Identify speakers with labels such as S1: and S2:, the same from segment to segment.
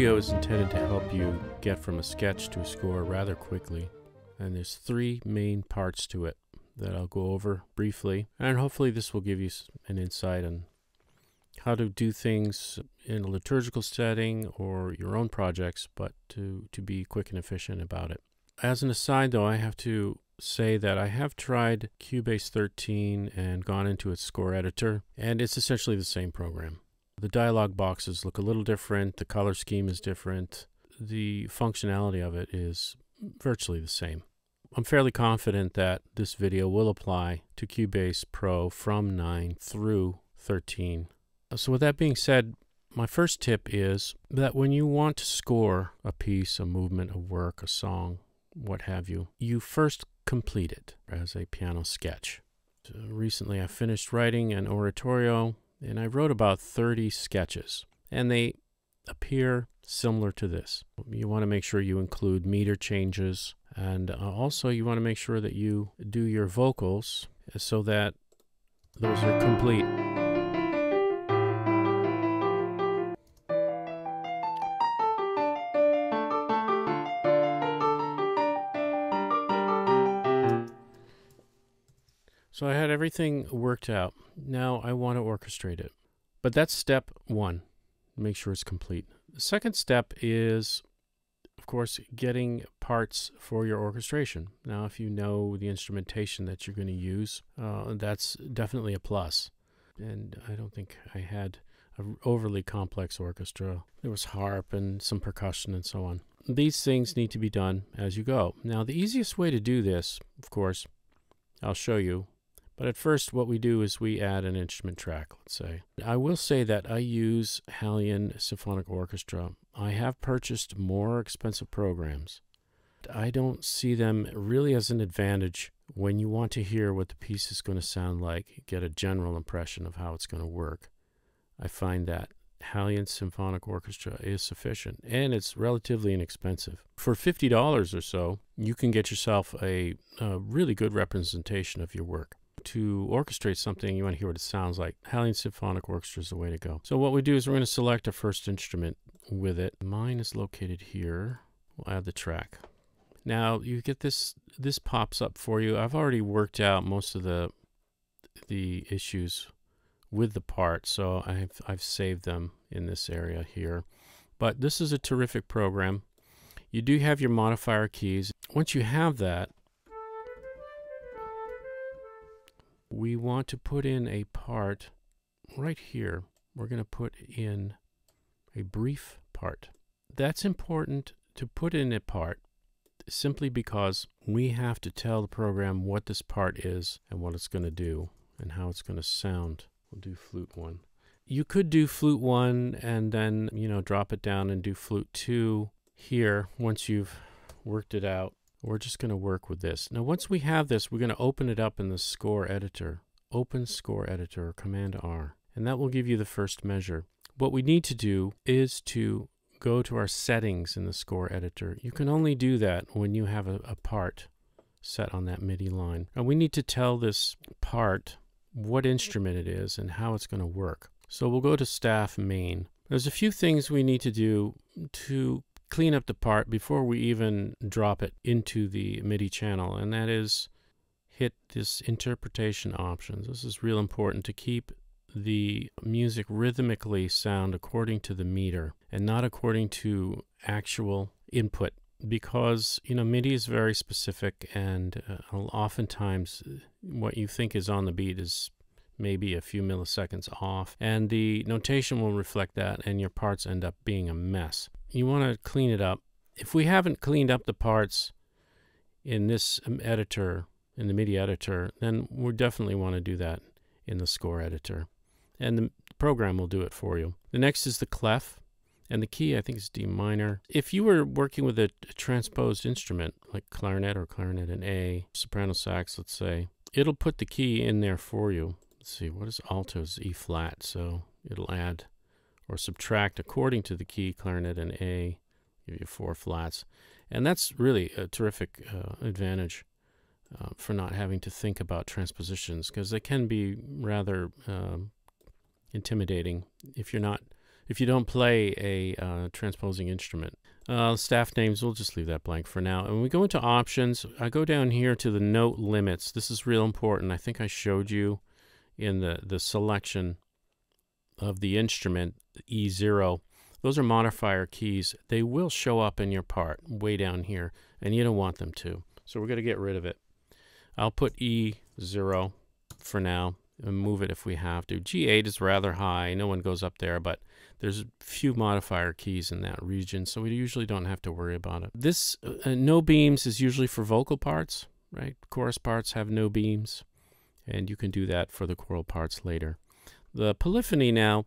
S1: video is intended to help you get from a sketch to a score rather quickly, and there's three main parts to it that I'll go over briefly, and hopefully this will give you an insight on how to do things in a liturgical setting or your own projects, but to be quick and efficient about it. As an aside though, I have to say that I have tried Cubase 13 and gone into its score editor, and it's essentially the same program. The dialog boxes look a little different, the color scheme is different, the functionality of it is virtually the same. I'm fairly confident that this video will apply to Cubase Pro from 9 through 13. So with that being said, my first tip is that when you want to score a piece, a movement, a work, a song, what have you, you first complete it as a piano sketch. So recently I finished writing an oratorio, and I wrote about 30 sketches, and they appear similar to this. You want to make sure you include meter changes, and also you want to make sure that you do your vocals so that those are complete. So I had everything worked out. Now I want to orchestrate it. But that's step one. Make sure it's complete. The second step is, of course, getting parts for your orchestration. Now, if you know the instrumentation that you're going to use, that's definitely a plus. And I don't think I had an overly complex orchestra. There was harp and some percussion and so on. These things need to be done as you go. Now, the easiest way to do this, of course, I'll show you. But at first, what we do is we add an instrument track, let's say. I will say that I use Halion Symphonic Orchestra. I have purchased more expensive programs. I don't see them really as an advantage when you want to hear what the piece is going to sound like, get a general impression of how it's going to work. I find that Halion Symphonic Orchestra is sufficient, and it's relatively inexpensive. For $50 or so, you can get yourself a really good representation of your work. To orchestrate something, you want to hear what it sounds like. Halion Symphonic Orchestra is the way to go. So what we do is we're going to select a first instrument with it. Mine is located here. We'll add the track. Now you get this pops up for you. I've already worked out most of the issues with the part, so I've saved them in this area here. But this is a terrific program. You do have your modifier keys. Once you have that, we want to put in a part right here. We're going to put in a brief part. That's important to put in a part simply because we have to tell the program what this part is and what it's going to do and how it's going to sound. We'll do flute 1. You could do flute 1 and then, drop it down and do flute 2 here once you've worked it out. We're just going to work with this. Now, once we have this, we're going to open it up in the score editor. Open score editor, Command R, and that will give you the first measure. What we need to do is to go to our settings in the score editor. You can only do that when you have a part set on that MIDI line. And we need to tell this part what instrument it is and how it's going to work. So we'll go to Staff Main. There's a few things we need to do to clean up the part before we even drop it into the MIDI channel, and that is hit this interpretation options. This is real important to keep the music rhythmically sound according to the meter and not according to actual input, because MIDI is very specific, and oftentimes what you think is on the beat is maybe a few milliseconds off, and the notation will reflect that, and your parts end up being a mess. You want to clean it up. If we haven't cleaned up the parts in this editor, in the MIDI editor, then we definitely want to do that in the score editor. And the program will do it for you. The next is the clef, and the key I think is D minor. If you were working with a transposed instrument like clarinet or clarinet in A, soprano sax, let's say, it'll put the key in there for you. Let's see, what is alto? Is E flat, so it'll add or subtract according to the key. Clarinet in A, give you 4 flats. And that's really a terrific advantage for not having to think about transpositions, because they can be rather intimidating if you're if you don't play a transposing instrument. Staff names, we'll just leave that blank for now. And when we go into options, I go down here to the note limits. This is real important. I think I showed you in the selection of the instrument, E0. Those are modifier keys. They will show up in your part way down here, and you don't want them to. So we're going to get rid of it. I'll put E0 for now and move it if we have to. G8 is rather high. No one goes up there, but there's few modifier keys in that region, so we usually don't have to worry about it. This no beams is usually for vocal parts, right? Chorus parts have no beams, and you can do that for the choral parts later. The polyphony now,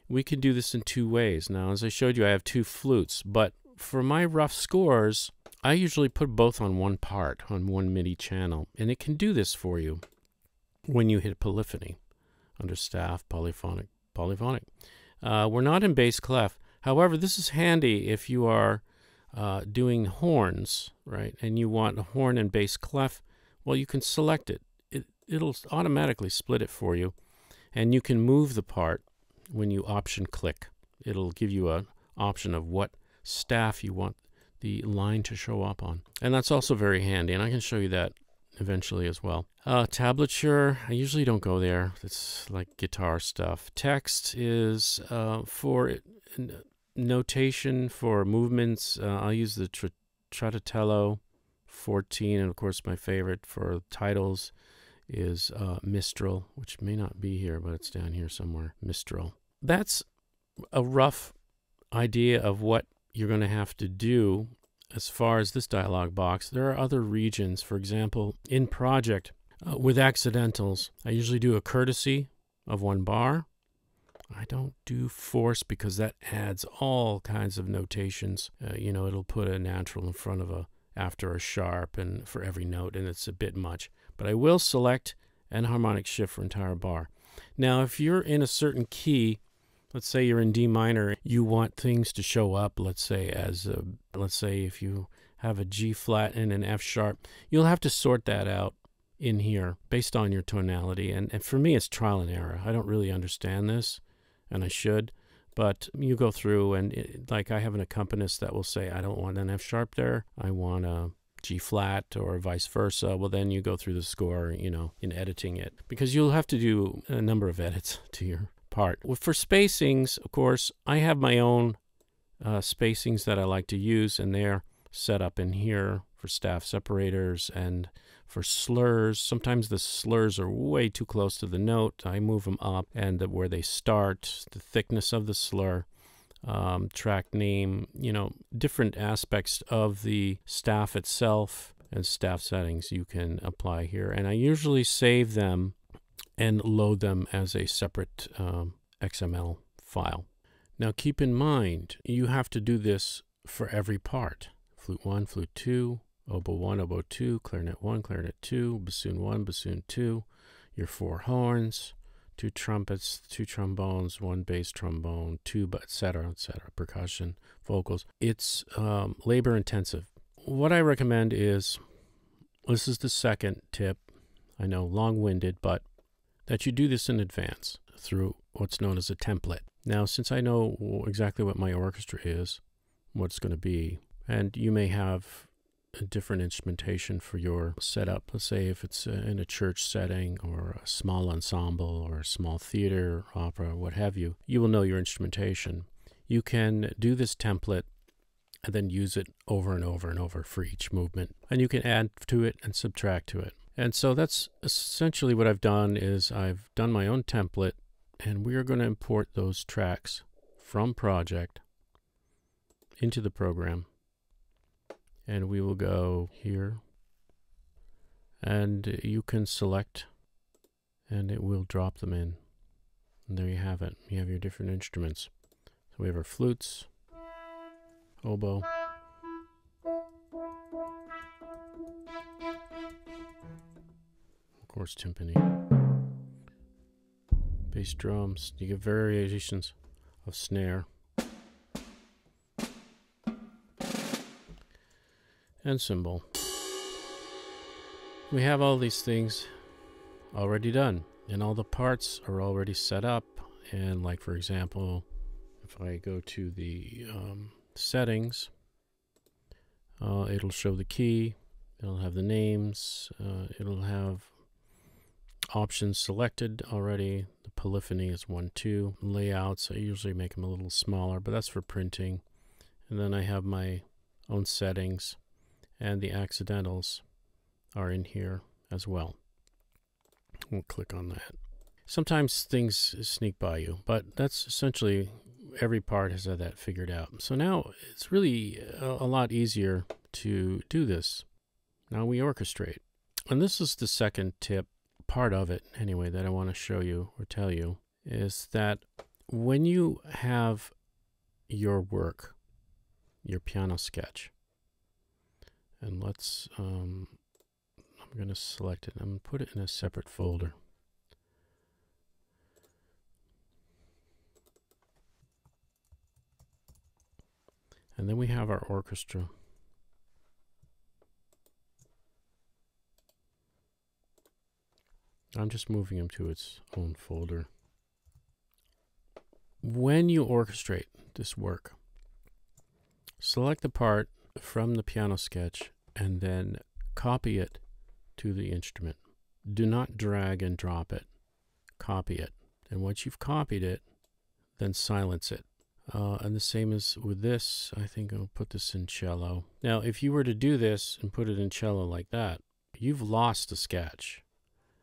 S1: we can do this in two ways. Now, as I showed you, I have two flutes, but for my rough scores, I usually put both on one part, on one MIDI channel, and it can do this for you when you hit polyphony under staff, polyphonic. We're not in bass clef. However, this is handy if you are doing horns, right? And you want a horn and bass clef. Well, you can select it. It'll automatically split it for you. And you can move the part when you option click. It'll give you an option of what staff you want the line to show up on. And that's also very handy. And I can show you that eventually as well. Tablature, I usually don't go there. It's like guitar stuff. Text is for notation for movements. I'll use the Tratatello 14, and of course my favorite for titles is Mistral, which may not be here, but it's down here somewhere. Mistral. That's a rough idea of what you're going to have to do as far as this dialog box. There are other regions. For example, in Project, with accidentals, I usually do a courtesy of 1 bar. I don't do force because that adds all kinds of notations. You know, it'll put a natural in front of after a sharp and for every note, and it's a bit much. But I will select an harmonic shift for entire bar. Now, if you're in a certain key, let's say you're in D minor, you want things to show up, let's say if you have a G flat and an F sharp, you'll have to sort that out in here based on your tonality. And for me, it's trial and error. I don't really understand this, and I should, but you go through and like I have an accompanist that will say, I don't want an F sharp there. I want a G flat or vice versa. Well, then you go through the score, you know, in editing it, because you'll have to do a number of edits to your part. Well, for spacings, of course, I have my own spacings that I like to use, and they're set up in here for staff separators and for slurs. Sometimes the slurs are way too close to the note. I move them up, and where they start, the thickness of the slur, track name, you know, different aspects of the staff itself and staff settings you can apply here. And I usually save them and load them as a separate XML file. Now keep in mind, you have to do this for every part. Flute 1, flute 2, oboe 1, oboe 2, clarinet 1, clarinet 2, bassoon 1, bassoon 2, your 4 horns, 2 trumpets, 2 trombones, 1 bass trombone, 2, etc., percussion, vocals. It's labor intensive. What I recommend is, this is the second tip, I know long-winded, but that you do this in advance through what's known as a template. Now, since I know exactly what my orchestra is, what it's going to be, and you may have a different instrumentation for your setup. Let's say if it's in a church setting or a small ensemble or a small theater, opera, what have you, you will know your instrumentation. You can do this template and then use it over and over and over for each movement. And you can add to it and subtract to it. And so that's essentially what I've done is I've done my own template, and we are going to import those tracks from Project into the program. And we will go here, and you can select, and it will drop them in. And there you have it. You have your different instruments. So we have our flutes, oboe, of course timpani, bass drums. You get variations of snare, and cymbal. We have all these things already done, and all the parts are already set up. And like, for example, If I go to the settings, it'll show the key, it'll have the names, it'll have options selected already. The polyphony is 1, 2. Layouts, I usually make them a little smaller, but that's for printing. And then I have my own settings, and the accidentals are in here as well. We'll click on that. Sometimes things sneak by you, but that's essentially every part has had that figured out. So now it's really a lot easier to do this. Now we orchestrate. And this is the second tip, part of it anyway, that I want to show you or tell you, is that when you have your work, your piano sketch, and let's, I'm going to select it. I'm going to put it in a separate folder. And then we have our orchestra. I'm just moving them to its own folder. When you orchestrate this work, select the part from the piano sketch and then copy it to the instrument. Do not drag and drop it. Copy it. And once you've copied it, then silence it. And the same as with this, I think I'll put this in cello. Now, if you were to do this and put it in cello like that, you've lost the sketch.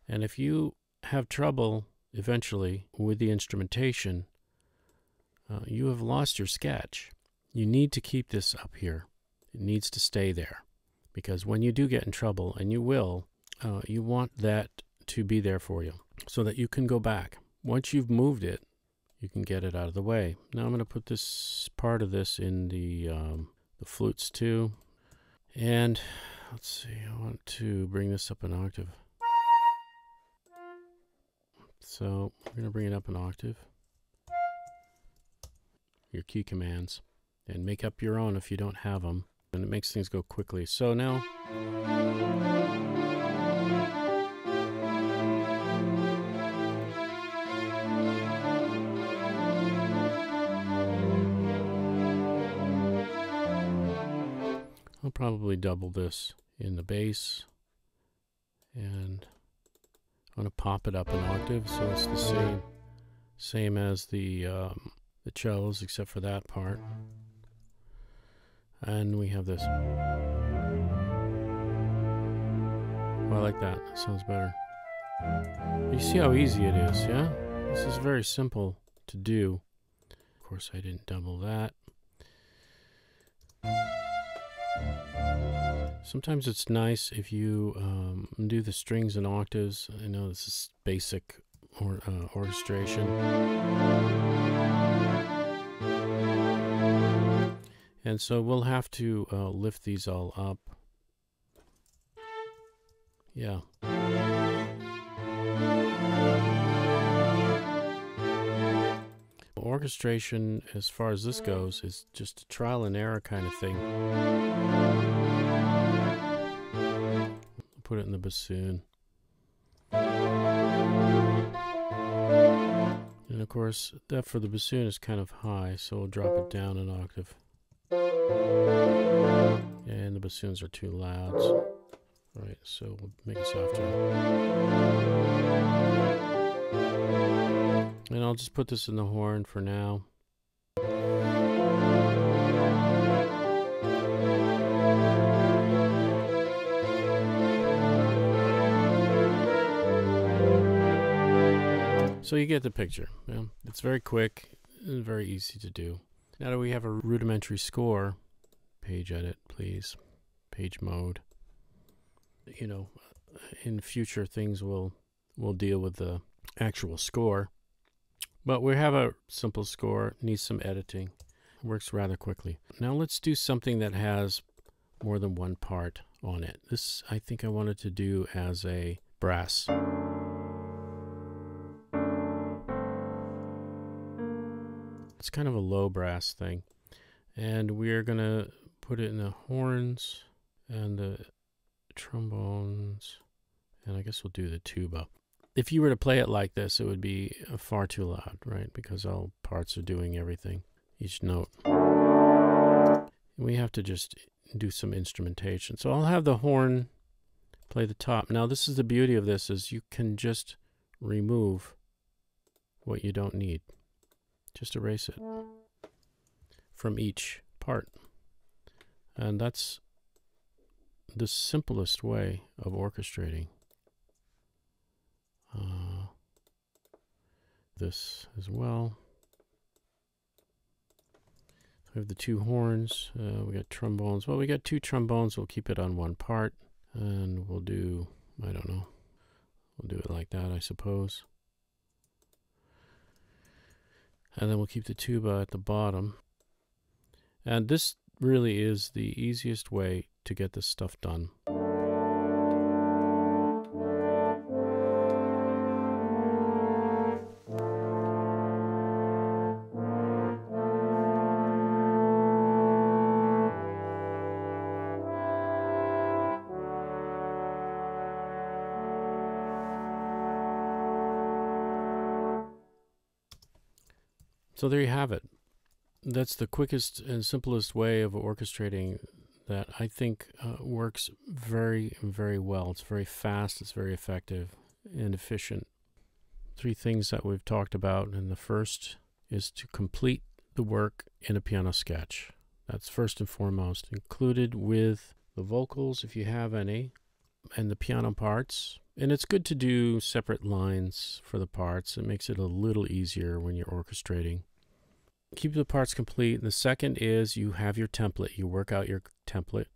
S1: And if you have trouble eventually with the instrumentation, you have lost your sketch. You need to keep this up here. It needs to stay there. Because when you do get in trouble, and you will, you want that to be there for you so that you can go back. Once you've moved it, you can get it out of the way. Now I'm going to put this part of this in the flutes too. And let's see, I want to bring this up an octave. So we're going to bring it up an octave. Your key commands. And make up your own if you don't have them. And it makes things go quickly. So now... I'll probably double this in the bass, and I'm going to pop it up an octave so it's the same as the cellos except for that part. And we have this. Oh, I like that. That sounds better. You see how easy it is, yeah? This is very simple to do. Of course, I didn't double that. Sometimes it's nice if you do the strings in octaves. I know this is basic orchestration. And so we'll have to lift these all up. Yeah. Orchestration, as far as this goes, is just a trial and error kind of thing. Put it in the bassoon. And of course, that for the bassoon is kind of high, so we'll drop it down an octave. And the bassoons are too loud. Right, so we'll make it softer. And I'll just put this in the horn for now. So you get the picture. Yeah, it's very quick and very easy to do. Now that we have a rudimentary score, page edit, please, page mode. You know, in future things we'll deal with the actual score. But we have a simple score, needs some editing, works rather quickly. Now let's do something that has more than one part on it. This I think I wanted to do as a brass. It's kind of a low brass thing. And we're going to put it in the horns and the trombones. And I guess we'll do the tuba. If you were to play it like this, it would be far too loud, right? Because all parts are doing everything. each note. We have to just do some instrumentation. So I'll have the horn play the top. Now this is the beauty of this, is you can just remove what you don't need. Just erase it from each part. And that's the simplest way of orchestrating. This as well. We have the two horns. We got trombones. Well, we got two trombones. We'll keep it on one part. And we'll do, I don't know. We'll do it like that, I suppose. And then we'll keep the tuba at the bottom. And this really is the easiest way to get this stuff done. So there you have it. That's the quickest and simplest way of orchestrating that I think works very, very well. It's very fast, it's very effective and efficient. Three things that we've talked about, and the first is to complete the work in a piano sketch. That's first and foremost, included with the vocals if you have any, and the piano parts. And it's good to do separate lines for the parts. It makes it a little easier when you're orchestrating. Keep the parts complete. And the second is you have your template. You work out your template,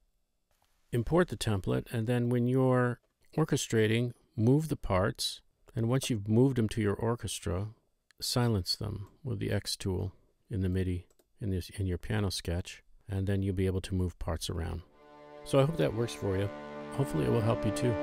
S1: import the template, and then when you're orchestrating, move the parts. And once you've moved them to your orchestra, silence them with the X tool in the MIDI in your piano sketch, and then you'll be able to move parts around. So I hope that works for you. Hopefully it will help you too.